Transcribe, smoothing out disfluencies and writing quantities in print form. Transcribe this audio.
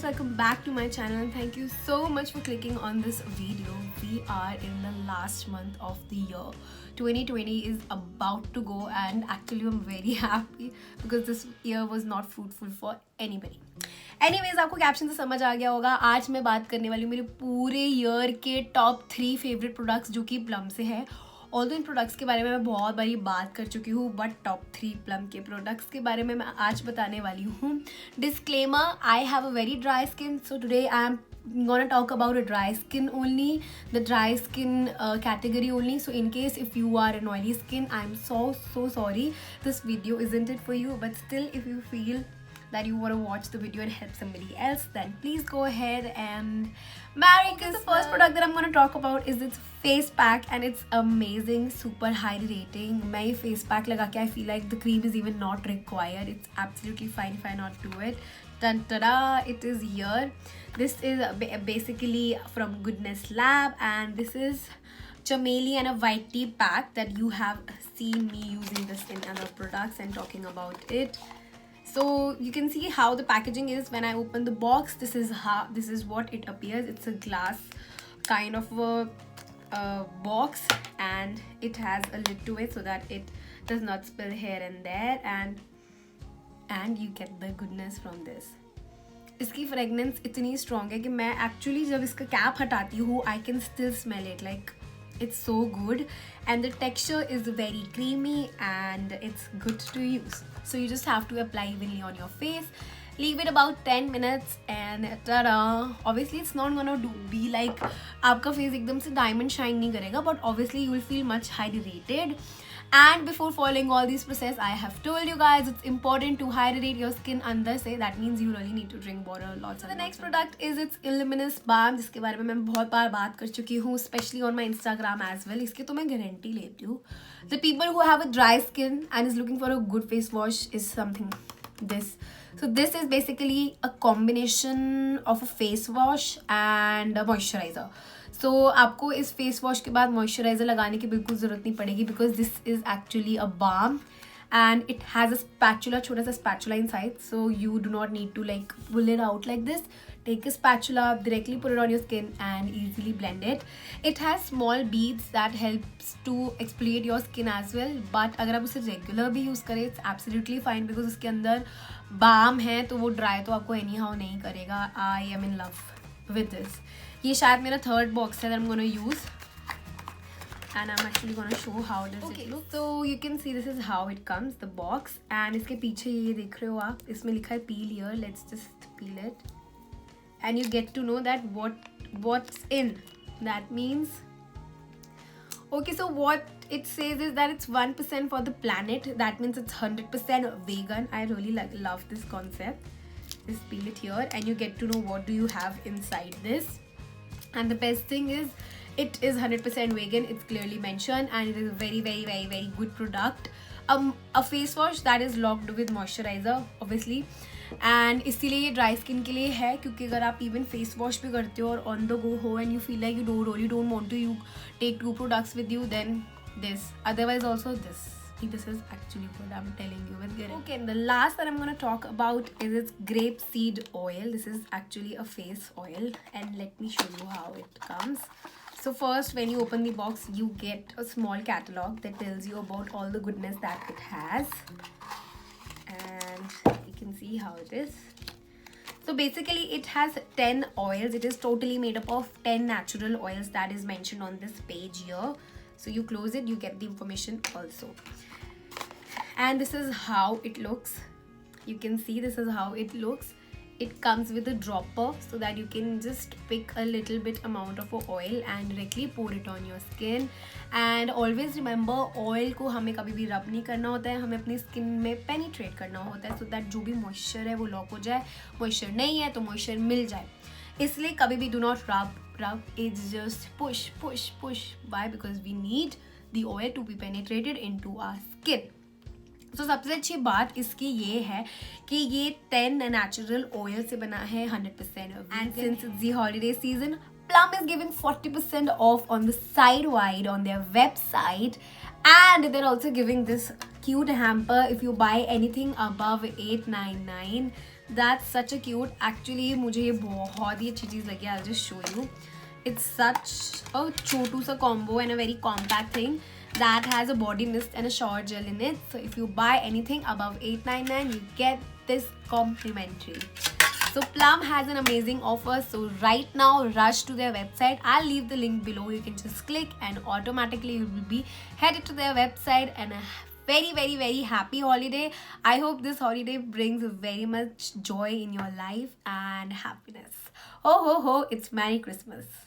welcome back to my channel and thank you so much for clicking on this video. We are in the last month of the year. 2020 is about to go and actually I'm very happy because this year was not fruitful for anybody. Anyways, आपको caption से समझ आ गया होगा. आज मैं बात करने वाली हूँ मेरे पूरे ईयर के टॉप 3 फेवरेट प्रोडक्ट्स जो कि प्लम से है. ऑल इन प्रोडक्ट्स के बारे में मैं बहुत बारी बात कर चुकी हूँ, बट टॉप 3 प्लम के प्रोडक्ट्स के बारे में मैं आज बताने वाली हूँ. Disclaimer, I have a very dry skin, so today I am gonna talk about a dry skin only, the dry skin category only. So in case if you are an oily skin, I'm so sorry, this video isn't it for you, but still if you feel that you want to watch the video and help somebody else, then please go ahead and Merry Christmas. The first product that I'm going to talk about is this face pack and it's amazing, super hydrating. मैं ये face pack लगा के I feel like the cream is even not required. It's absolutely fine if I not do it. Dun, ta-da, it is here. This is basically from Goodness Lab and this is Chameli and a white tea pack that you have seen me using this in other products and talking about it. So you can see how the packaging is when I open the box. This is what it appears. It's a glass kind of a box and it has a lid to it so that it does not spill here and there, and you get the goodness from this. इसकी fragrance इतनी strong है कि मैं actually जब इसका cap हटाती हूँ I can still smell it. Like it's so good and the texture is very creamy and it's good to use. So you just have to apply evenly on your face, leave it about 10 minutes and ta-da. Obviously it's not gonna be like आपका face एकदम से diamond shine नहीं करेगा, but obviously you will feel much hydrated. And before following all these process, I have told you guys it's important to hydrate your skin अंदर से. That means you really need to drink water lots. So the next product is its Illuminous Balm, जिसके बारे में मैं बहुत बार बात कर चुकी हूँ, especially on my Instagram as well. इसकी तो मैं गारंटी लेती हूँ. The people who have a dry skin and is looking for a good face wash is something this. So this is basically a combination of a face wash and a moisturizer. So आपको इस face wash के बाद moisturiser लगाने की बिल्कुल ज़रूरत नहीं पड़ेगी because this is actually a balm and it has a spatula, छोटा सा spatula inside, so you do not need to like pull it out like this. Take a spatula, directly put it on your skin and easily blend it. It has small beads that helps to exfoliate your skin as well, but अगर आप उसे regular भी use करें it's absolutely fine because उसके अंदर balm है तो वो ड्राई तो आपको anyhow नहीं करेगा. I am in love with this. ये शायद मेरा थर्ड बॉक्स है that I'm gonna use and I'm actually gonna show how does it look. So you can see this is how it comes, the box, and इसके पीछे ये देख रहे हो आप, इसमें लिखा है peel here. Let's just peel it and you get to know that what's in. That means okay, so what it says is that it's 1% for the planet. That means it's 100% vegan. I really love this concept. Just peel it here and you get to know what do you have inside this. And the best thing is it is 100% vegan. It's clearly mentioned and it is a very good product. A face wash that is locked with moisturizer obviously, and इसीलिए ये dry skin के लिए है क्योंकि अगर आप even face wash भी करते हो और on the go हो and you feel like you really don't want to you take 2 products with you, then this. Otherwise also this is actually good, I'm telling you with guarantee. Okay, and the last that I'm going to talk about is its grape seed oil. This is actually a face oil and let me show you how it comes. So first when you open the box you get a small catalog that tells you about all the goodness that it has and you can see how it is. So basically it has 10 oils. It is totally made up of 10 natural oils that is mentioned on this page here. So you close it, you get the information also. And this is how it looks. You can see this is how it looks. It comes with a dropper so that you can just pick a little bit amount of oil and directly pour it on your skin. And always remember, oil को हमें कभी भी rub नहीं करना होता है, हमें अपनी skin में penetrate करना होता है so that जो भी moisture है वो lock हो जाए. Moisture नहीं है तो moisture मिल जाए. इसलिए कभी भी do not rub. It's just push. Why? Because we need the oil to be penetrated into our skin. तो सबसे अच्छी बात इसकी ये है कि ये 10 नेचुरल ऑयल से बना है 100%. And since it's the holiday season, Plum is giving 40% off on the site wide on their website, and they're also giving this cute hamper if you buy anything above $8.99. That's such a cute. Actually मुझे ये बहुत ही अच्छी चीज़ लगी. I'll just show you. It's such a chotu sa combo and a very compact thing that has a body mist and a shower gel in it. So if you buy anything above 899, you get this complimentary. So Plum has an amazing offer. So right now, rush to their website. I'll leave the link below. You can just click and automatically you will be headed to their website, and a very, very, very happy holiday. I hope this holiday brings very much joy in your life and happiness. Ho ho ho, it's Merry Christmas.